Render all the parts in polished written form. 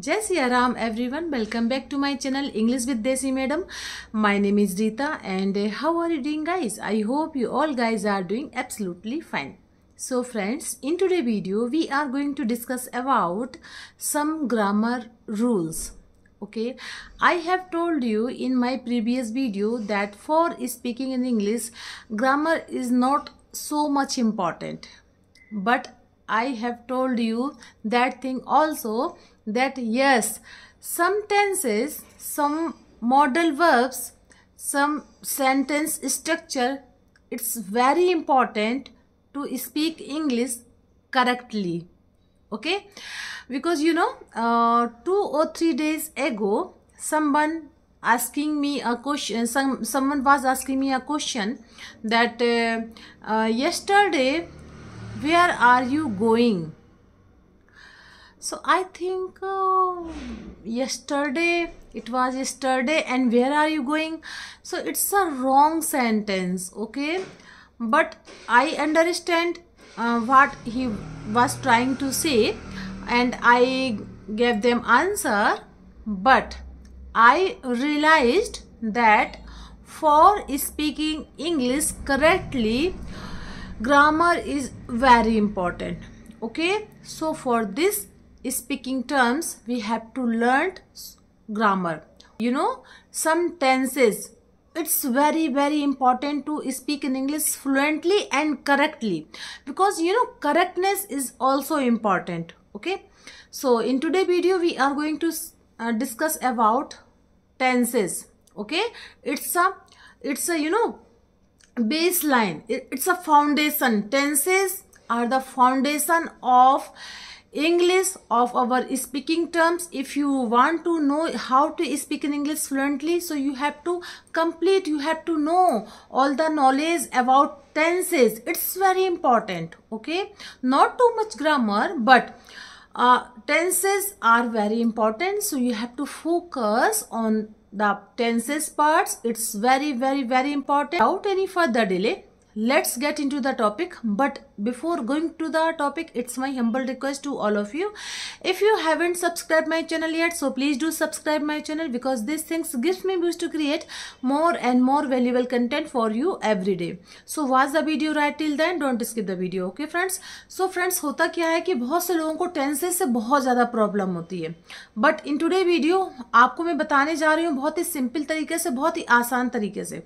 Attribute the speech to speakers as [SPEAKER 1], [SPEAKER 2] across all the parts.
[SPEAKER 1] Jai Siya Ram everyone, welcome back to my channel English with Desi Madam. My name is Rita and how are you doing guys? I hope you all guys are doing absolutely fine. So friends, in today's video we are going to discuss about some grammar rules. Okay, I have told you in my previous video that for speaking in English, grammar is not so much important. But I have told you that thing also, that yes, some tenses, some modal verbs, some sentence structure, it's very important to speak English correctly. Okay, because 2 or 3 days ago someone asking me a question, someone was asking me a question that yesterday where are you going? So I think yesterday, it was yesterday and where are you going? So it's a wrong sentence. Okay, but I understand what he was trying to say and I gave them answer, but I realized that for speaking English correctly, grammar is very important. Okay, so for this speaking terms we have to learn grammar. Some tenses, it's very important to speak in English fluently and correctly, because correctness is also important. Okay, so in today's video we are going to discuss about tenses. Okay, it's a baseline, it's a foundation. Tenses are the foundation of English, of our speaking terms. If you want to know how to speak in English fluently, so you have to know all the knowledge about tenses. It's very important. Okay, not too much grammar, but tenses are very important, so you have to focus on the tenses parts. It's very important. Without any further delay, let's get into the topic. But before going to the topic, it's my humble request to all of you, if you haven't subscribed my channel yet, so please do subscribe my channel, because these things gives me boost to create more and more valuable content for you every day. So watch the video right till then, don't skip the video. Okay friends, so friends, होता क्या है कि बहुत से लोगों को tenses से बहुत ज़्यादा प्रॉब्लम होती है, बट इन टुडे वीडियो आपको मैं बताने जा रही हूँ बहुत ही सिंपल तरीके से, बहुत ही आसान तरीके से।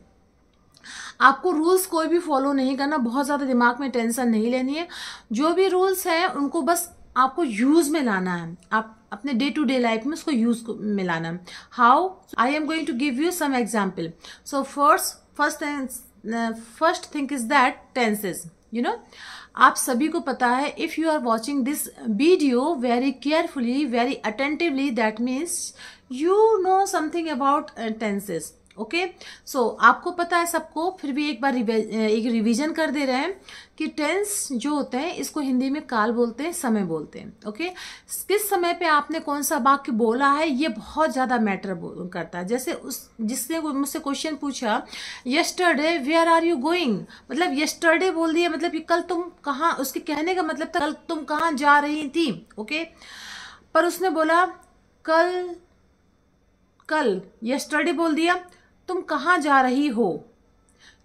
[SPEAKER 1] आपको रूल्स कोई भी फॉलो नहीं करना, बहुत ज़्यादा दिमाग में टेंशन नहीं लेनी है। जो भी रूल्स हैं उनको बस आपको यूज में लाना है, आप अपने डे टू डे लाइफ में उसको यूज में लाना है। How? I am going to give you some example. So first thing is that tenses, आप सभी को पता है, if you are watching this video very carefully, very attentively, that means you know something about tenses. Okay, so आपको पता है सबको, फिर भी एक बार एक रिवीजन कर दे रहे हैं कि टेंस जो होते हैं इसको हिंदी में काल बोलते हैं, समय बोलते हैं। ओके, किस समय पे आपने कौन सा वाक्य बोला है ये बहुत ज्यादा मैटर करता है। जैसे जिसने मुझसे क्वेश्चन पूछा, yesterday where are you going, मतलब यस्टरडे बोल दिया, मतलब कल तुम कहाँ, उसके कहने का मतलब था कल तुम कहाँ जा रही थी। ओके, पर उसने बोला कल यस्टरडे बोल दिया, तुम कहाँ जा रही हो।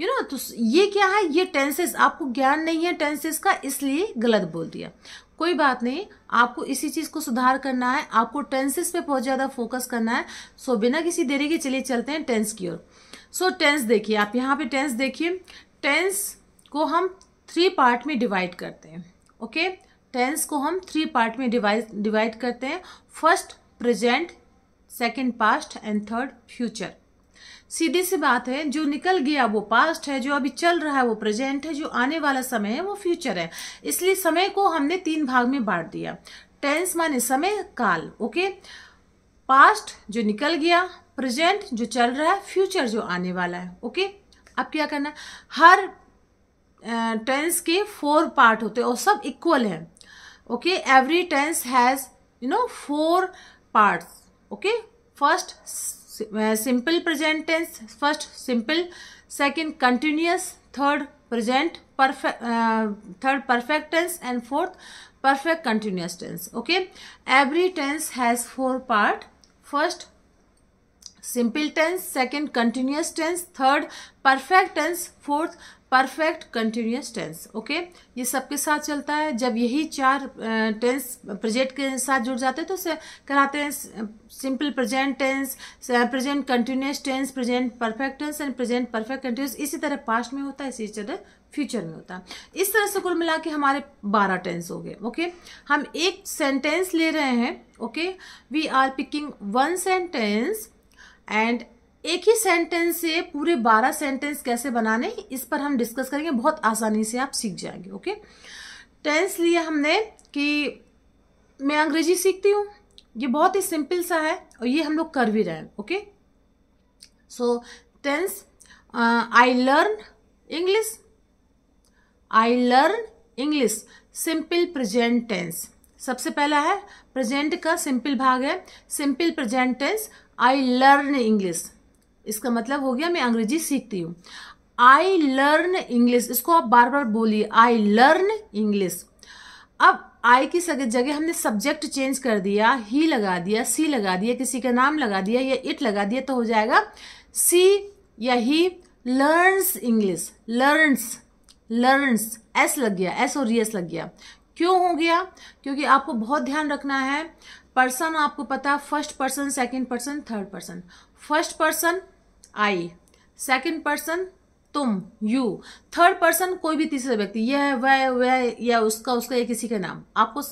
[SPEAKER 1] तो ये क्या है, ये टेंसेस, आपको ज्ञान नहीं है टेंसेस का, इसलिए गलत बोल दिया। कोई बात नहीं, आपको इसी चीज को सुधार करना है, आपको टेंसेस पे बहुत ज्यादा फोकस करना है। सो बिना किसी देरी के चलिए चलते हैं टेंस की ओर। सो टेंस देखिए, आप यहाँ पे टेंस देखिए। टेंस को हम 3 पार्ट में डिवाइड करते हैं। ओके, टेंस को हम 3 पार्ट में डिवाइड करते हैं। First present, second past and third future. सीधी सी बात है, जो निकल गया वो पास्ट है, जो अभी चल रहा है वो प्रेजेंट है, जो आने वाला समय है वो फ्यूचर है। इसलिए समय को हमने 3 भाग में बांट दिया। टेंस माने समय, काल। ओके, पास्ट जो निकल गया, प्रेजेंट जो चल रहा है, फ्यूचर जो आने वाला है। ओके, अब क्या करना है, हर टेंस के 4 पार्ट होते हैं और सब इक्वल है। Okay, every tense has 4 parts. Okay, first simple present tense, first simple, second continuous, third present perfect, third perfect tense and fourth perfect continuous tense. Okay, every tense has 4 parts. First, simple tense. Second, continuous tense. Third, perfect tense. Fourth, perfect continuous tense. Okay, ये सबके साथ चलता है. जब यही 4 tense present के साथ जुड़ जाते हैं तो उसे कहलाते हैं simple present tense, present continuous tense, present perfect tense and present perfect continuous. इसी तरह पास्ट में होता है, इसी तरह फ्यूचर में होता है. इस तरह से कुल मिला के हमारे 12 टेंस हो गए. ओके, हम एक सेंटेंस ले रहे हैं. Okay, we are picking 1 sentence and एक ही सेंटेंस से पूरे 12 सेंटेंस कैसे बनाने, इस पर हम डिस्कस करेंगे. बहुत आसानी से आप सीख जाएंगे. ओके, टेंस लिया हमने कि मैं अंग्रेजी सीखती हूँ. ये बहुत ही सिंपल सा है और ये हम लोग कर भी रहे हैं. Okay, so tense, I learn English. I learn English, simple present tense. सबसे पहला है प्रेजेंट का सिंपल भाग है simple present tense. I learn English, इसका मतलब हो गया मैं अंग्रेजी सीखती हूँ. आई लर्न इंग्लिश, इसको आप बार बार बोलिए, आई लर्न इंग्लिश. अब आई की जगह हमने सब्जेक्ट चेंज कर दिया, ही लगा दिया, सी लगा दिया, किसी का नाम लगा दिया या इट लगा दिया, तो हो जाएगा सी या he learns English. Learns, learns, S लग गया, एस और एस लग गया. क्यों हो गया? क्योंकि आपको बहुत ध्यान रखना है. पर्सन आपको पता, first person, second person, third person. First person I, second person तुम, यू, थर्ड पर्सन कोई भी तीसरा व्यक्ति, यह वह या उसका या किसी का नाम. आपको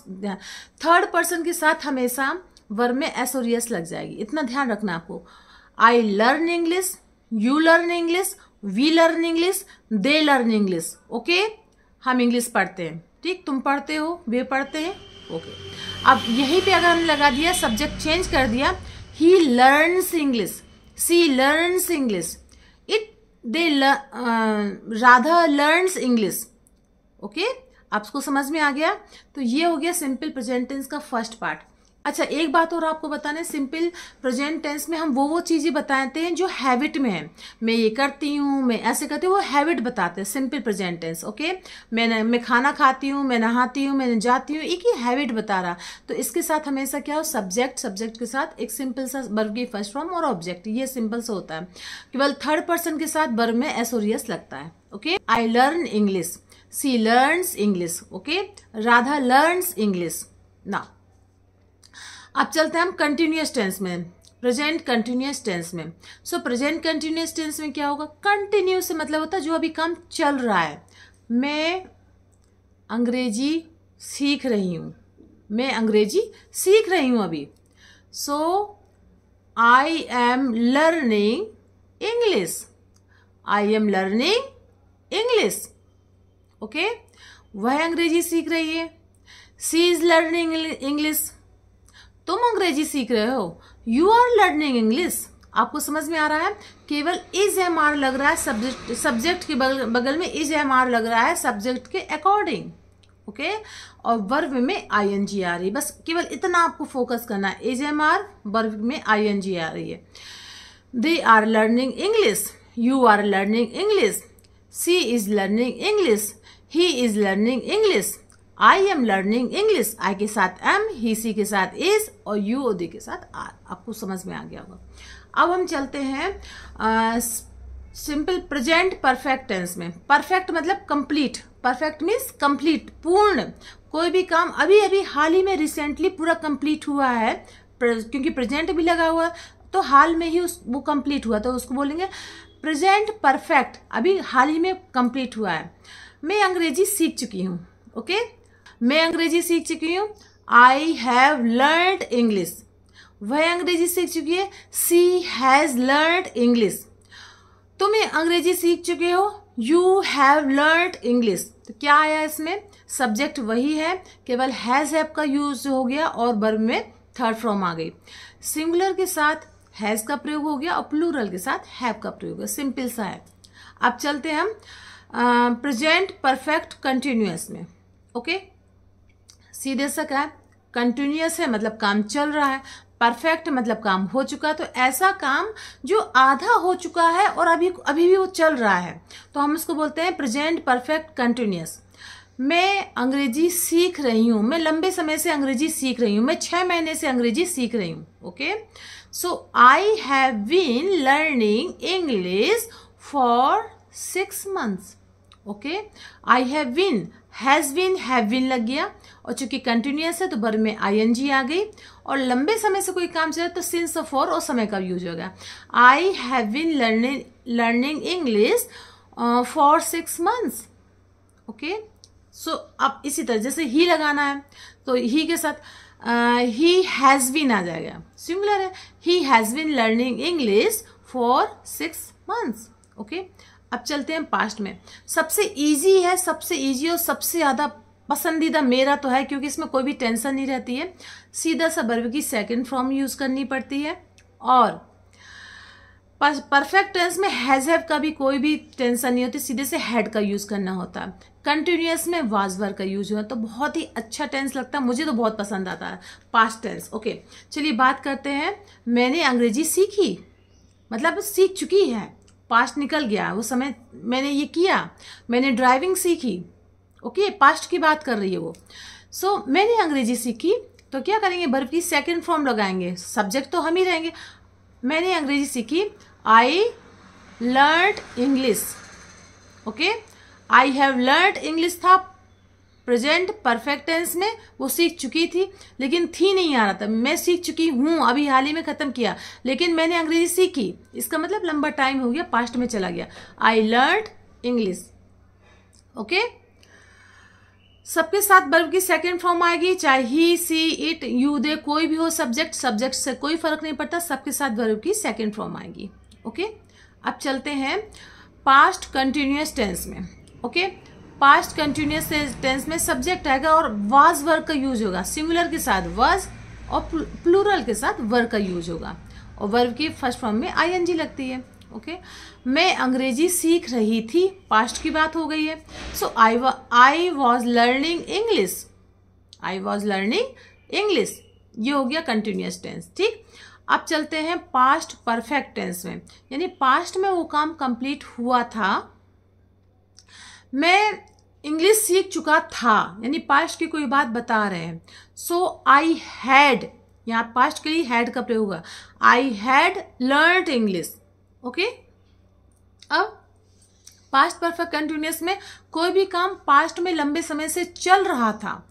[SPEAKER 1] थर्ड पर्सन के साथ हमेशा वर्ब में एस और एस लग जाएगी. इतना ध्यान रखना आपको. I learn English, you learn English, we learn English, they learn English. Okay, हम इंग्लिश पढ़ते हैं. ठीक, तुम पढ़ते हो, वे पढ़ते हैं. ओके, अब यहीं पे अगर हमने लगा दिया, सब्जेक्ट चेंज कर दिया, he learns English, she learns English, Radha learns English. Okay, आपको समझ में आ गया. तो ये हो गया सिंपल प्रेजेंट टेंस का फर्स्ट पार्ट. अच्छा, एक बात और आपको बताना है. सिंपल प्रेजेंट टेंस में हम वो चीजें बताते हैं जो हैबिट में है. मैं ये करती हूँ, मैं ऐसे करती हूँ, वो हैबिट बताते हैं सिंपल प्रेजेंट टेंस. ओके, मैं खाना खाती हूँ, मैं नहाती हूँ, मैं जाती हूँ, एक ही हैबिट बता रहा. तो इसके साथ हमेशा क्या हो, सब्जेक्ट, सब्जेक्ट के साथ एक सिंपल सा वर्ब की फर्स्ट फॉर्म और ऑब्जेक्ट. ये सिंपल सा होता है. केवल थर्ड पर्सन के साथ वर्ब में एस और एस लगता है. Okay, I learn English, she learns English. Okay, Radha learns English. ना, अब चलते हैं हम कंटिन्यूअस टेंस में, प्रेजेंट कंटिन्यूअस टेंस में. सो प्रेजेंट कंटिन्यूअस टेंस में क्या होगा, कंटिन्यू से मतलब होता है जो अभी काम चल रहा है. मैं अंग्रेजी सीख रही हूँ, मैं अंग्रेजी सीख रही हूँ अभी. So I am learning English, I am learning English. Okay, वह अंग्रेजी सीख रही है. सी इज लर्निंग इंग्लिश, तुम अंग्रेजी सीख रहे हो. You are learning English. आपको समझ में आ रहा है. केवल इज एम आर लग रहा है सब्जेक्ट के बगल में इज एम आर लग रहा है सब्जेक्ट के अकॉर्डिंग. ओके, और वर्ब में आई एन जी आ रही है. बस केवल इतना आपको फोकस करना है. इज एम आर, वर्ब में आई एन जी आ रही है. They are learning English, you are learning English, she is learning English, he is learning English, I am learning English. I के साथ एम, ही सी के साथ इज और यू और दी के साथ आर. आपको समझ में आ गया होगा. अब हम चलते हैं सिंपल प्रेजेंट परफेक्ट टेंस में. परफेक्ट मतलब कंप्लीट. परफेक्ट मीन्स कंप्लीट, पूर्ण. कोई भी काम अभी अभी हाल ही में रिसेंटली पूरा कंप्लीट हुआ है, क्योंकि प्रेजेंट भी लगा हुआ तो हाल में ही वो कंप्लीट हुआ, तो उसको बोलेंगे प्रेजेंट परफेक्ट. अभी हाल ही में कंप्लीट हुआ है. मैं अंग्रेजी सीख चुकी हूँ. ओके, मैं अंग्रेजी सीख चुकी हूँ. आई हैव लर्नड इंग्लिश, वह अंग्रेजी सीख चुकी है. सी हैज लर्नड इंग्लिश, तुम अंग्रेजी सीख चुके हो. You have learned English. तो क्या आया इसमें, सब्जेक्ट वही है, केवल हैज हैव का यूज हो गया और वर्ब में थर्ड फॉर्म आ गई. सिंगुलर के साथ हैज का प्रयोग हो गया और प्लूरल के साथ हैव का प्रयोग है. सिंपल सा है. अब चलते हैं हम प्रेजेंट परफेक्ट कंटिन्यूअस में. ओके, सीधे सा क्या है, कंटिन्यूअस है मतलब काम चल रहा है. परफेक्ट मतलब काम हो चुका. तो ऐसा काम जो आधा हो चुका है और अभी भी वो चल रहा है, तो हम इसको बोलते हैं प्रेजेंट परफेक्ट कंटिन्यूअस. मैं अंग्रेजी सीख रही हूँ, मैं लंबे समय से अंग्रेजी सीख रही हूँ, मैं 6 महीने से अंग्रेजी सीख रही हूँ. Okay, so I have been learning English for 6 months. Okay, I have been, has been लग गया, और चूंकि कंटिन्यूअस है तो वर्ब में ing आ गई, और लंबे समय से कोई काम चला तो सिंस फॉर और समय का यूज होगा. I have been learning English for 6 months. Okay, so अब इसी तरह जैसे ही लगाना है तो ही के साथ ही हैज़ बीन आ जाएगा, सिंगुलर है. He has been learning English for 6 months. Okay, अब चलते हैं पास्ट में. सबसे इजी है, सबसे इजी और सबसे ज़्यादा पसंदीदा मेरा तो है, क्योंकि इसमें कोई भी टेंशन नहीं रहती है. सीधा सा वर्ब की सेकंड फॉर्म यूज़ करनी पड़ती है, और परफेक्ट टेंस में हैज हैव का भी कोई भी टेंशन नहीं होती, सीधे से हैड का यूज़ करना होता है. कंटिन्यूअस में वाज वर का यूज हुआ, तो बहुत ही अच्छा टेंस लगता है, मुझे तो बहुत पसंद आता है पास्ट टेंस. ओके, चलिए बात करते हैं. मैंने अंग्रेजी सीखी, मतलब सीख चुकी है, पास्ट निकल गया, वो समय मैंने ये किया. मैंने ड्राइविंग सीखी. ओके, पास्ट की बात कर रही है वो. सो मैंने अंग्रेजी सीखी, तो क्या करेंगे, वर्ब की सेकंड फॉर्म लगाएंगे, सब्जेक्ट तो हम ही रहेंगे. मैंने अंग्रेजी सीखी, I learned English. Okay, I have learned English था प्रेजेंट परफेक्ट टेंस में, वो सीख चुकी थी, लेकिन थी नहीं आ रहा था. मैं सीख चुकी हूँ, अभी हाल ही में ख़त्म किया, लेकिन मैंने अंग्रेजी सीखी, इसका मतलब लंबा टाइम हो गया, पास्ट में चला गया. I learned English. ओके, सबके साथ वर्ब की सेकंड फॉर्म आएगी, चाहे ही, सी, इट, यू, दे, कोई भी हो सब्जेक्ट से कोई फर्क नहीं पड़ता, सबके साथ वर्ब की सेकंड फॉर्म आएगी. ओके, अब चलते हैं पास्ट कंटिन्यूअस टेंस में. ओके, पास्ट कंटिन्यूअस टेंस में सब्जेक्ट आएगा और वाज वर्ब का यूज होगा, सिंगुलर के साथ वाज और प्लूरल के साथ वर्ब का यूज होगा, और वर्ब की फर्स्ट फॉर्म में ing लगती है. ओके, मैं अंग्रेजी सीख रही थी, पास्ट की बात हो गई है. So I was learning English, I was learning English, ये हो गया कंटिन्यूअस टेंस. ठीक, अब चलते हैं पास्ट परफेक्ट टेंस में, यानी पास्ट में वो काम कंप्लीट हुआ था, मैं इंग्लिश सीख चुका था, यानी पास्ट की कोई बात बता रहे हैं. सो आई हैड, यहाँ पास्ट के लिए हैड का प्रयोग होगा, I had learned English. Okay, अब पास्ट परफेक्ट कंटिन्यूअस में कोई भी काम पास्ट में लंबे समय से चल रहा था.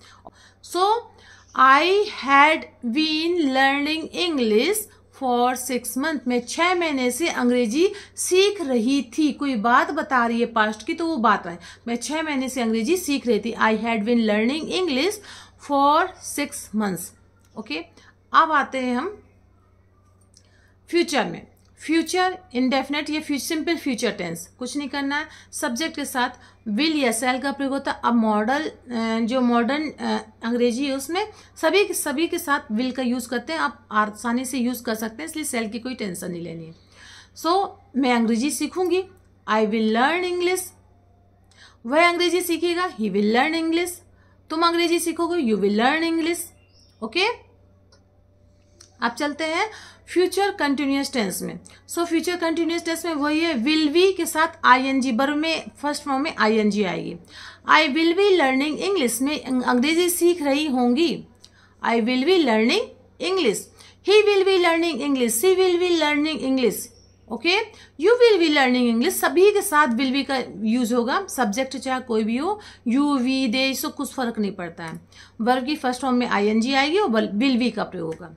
[SPEAKER 1] So I had been learning English for 6 months. मैं 6 महीने से अंग्रेजी सीख रही थी, कोई बात बता रही है पास्ट की, तो वो बात है, मैं 6 महीने से अंग्रेजी सीख रही थी. I had been learning English for 6 months. Okay, अब आते हैं हम फ्यूचर में. फ्यूचर इंडेफिनेट, ये सिंपल फ्यूचर टेंस, कुछ नहीं करना है, सब्जेक्ट के साथ विल या सेल का प्रयोग होता है. अब जो मॉडर्न अंग्रेजी है उसमें सभी के साथ विल का यूज़ करते हैं, आप आसानी से यूज़ कर सकते हैं, इसलिए सेल की कोई टेंशन नहीं लेनी है. सो मैं अंग्रेजी सीखूंगी, आई विल लर्न इंग्लिश. वह अंग्रेजी सीखेगा, ही विल लर्न इंग्लिश. तुम अंग्रेजी सीखोगे, you will learn English. Okay, अब चलते हैं फ्यूचर कंटिन्यूअस टेंस में. सो फ्यूचर कंटिन्यूअस टेंस में वही है, विल बी के साथ ing, वर्ब में फर्स्ट फॉर्म में ing आएगी. I will be learning English, में अंग्रेजी सीख रही होंगी, I will be learning English. He will be learning English, she will be learning English. Okay, you will be learning English, सभी के साथ विल बी का यूज होगा, सब्जेक्ट चाहे कोई भी हो, यू, वी, दे, इससे कुछ फर्क नहीं पड़ता है. वर्ब की फर्स्ट फॉर्म में ing आएगी और विल बी का प्रयोग होगा.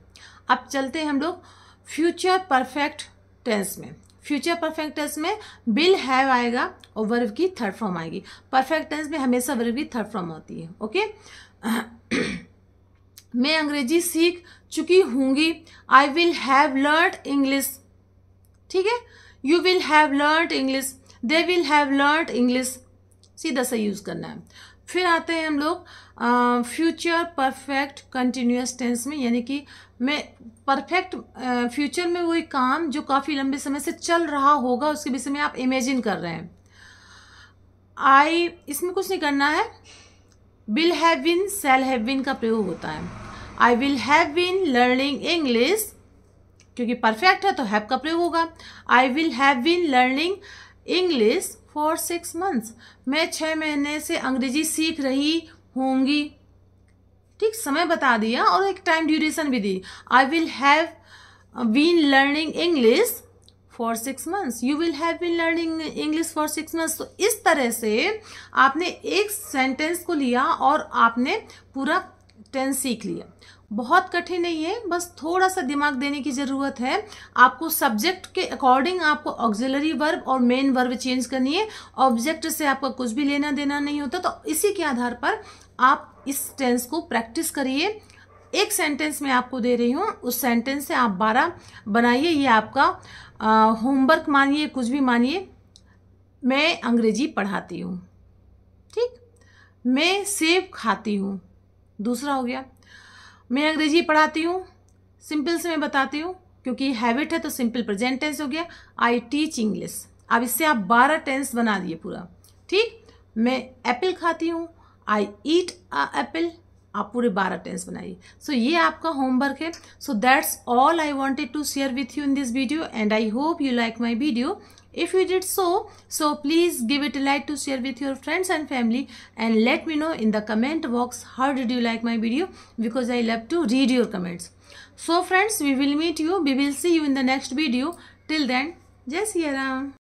[SPEAKER 1] अब चलते हैं हम लोग फ्यूचर परफेक्ट टेंस में. फ्यूचर परफेक्ट टेंस में विल हैव आएगा और वर्ब की थर्ड फॉर्म आएगी. परफेक्ट टेंस में हमेशा वर्ब की थर्ड फॉर्म होती है. ओके, मैं अंग्रेजी सीख चुकी होंगी, I will have learned English. ठीक है, you will have learned English, they will have learned English, सीधा सा यूज करना है. फिर आते हैं हम लोग फ्यूचर परफेक्ट कंटिन्यूअस टेंस में, यानी कि मैं परफेक्ट फ्यूचर में वही काम जो काफ़ी लंबे समय से चल रहा होगा उसके विषय में आप इमेजिन कर रहे हैं. इसमें कुछ नहीं करना है, will have been, shall have been का प्रयोग होता है. I will have been learning English, क्योंकि परफेक्ट है तो हैव का प्रयोग होगा. I will have been learning English for 6 months. मैं 6 महीने से अंग्रेजी सीख रही होंगी. ठीक, समय बता दिया और एक टाइम ड्यूरेशन भी दी. I will have been learning English for 6 months. You will have been learning English for 6 months. तो इस तरह से आपने एक सेंटेंस को लिया और आपने पूरा टेंस सीख लिया. बहुत कठिन नहीं है, बस थोड़ा सा दिमाग देने की ज़रूरत है. आपको सब्जेक्ट के अकॉर्डिंग आपको ऑक्सिलरी वर्ब और मेन वर्ब चेंज करनी है. ऑब्जेक्ट से आपका कुछ भी लेना देना नहीं होता. तो इसी के आधार पर आप इस टेंस को प्रैक्टिस करिए. एक सेंटेंस मैं आपको दे रही हूँ, उस सेंटेंस से आप 12 बनाइए. ये आपका होमवर्क मानिए, कुछ भी मानिए. मैं अंग्रेजी पढ़ाती हूँ. ठीक, मैं सेब खाती हूँ. दूसरा हो गया. मैं अंग्रेजी पढ़ाती हूँ. सिंपल से मैं बताती हूँ क्योंकि हैबिट है तो सिंपल प्रेजेंट टेंस हो गया. I teach English. अब इससे आप 12 टेंस बना दिए पूरा. ठीक, मैं एप्पल खाती हूँ. आई ईट अ एप्पल. आप पूरे 12 टेंस बनाइए. सो ये आपका होमवर्क है. So that's all I wanted to share with you in this video and I hope you like my video. If you did so please give it a like to share with your friends and family and let me know in the comment box how did you like my video, because I love to read your comments. So friends, we will meet you. We will see you in the next video. Till then, Jai Siya Ram.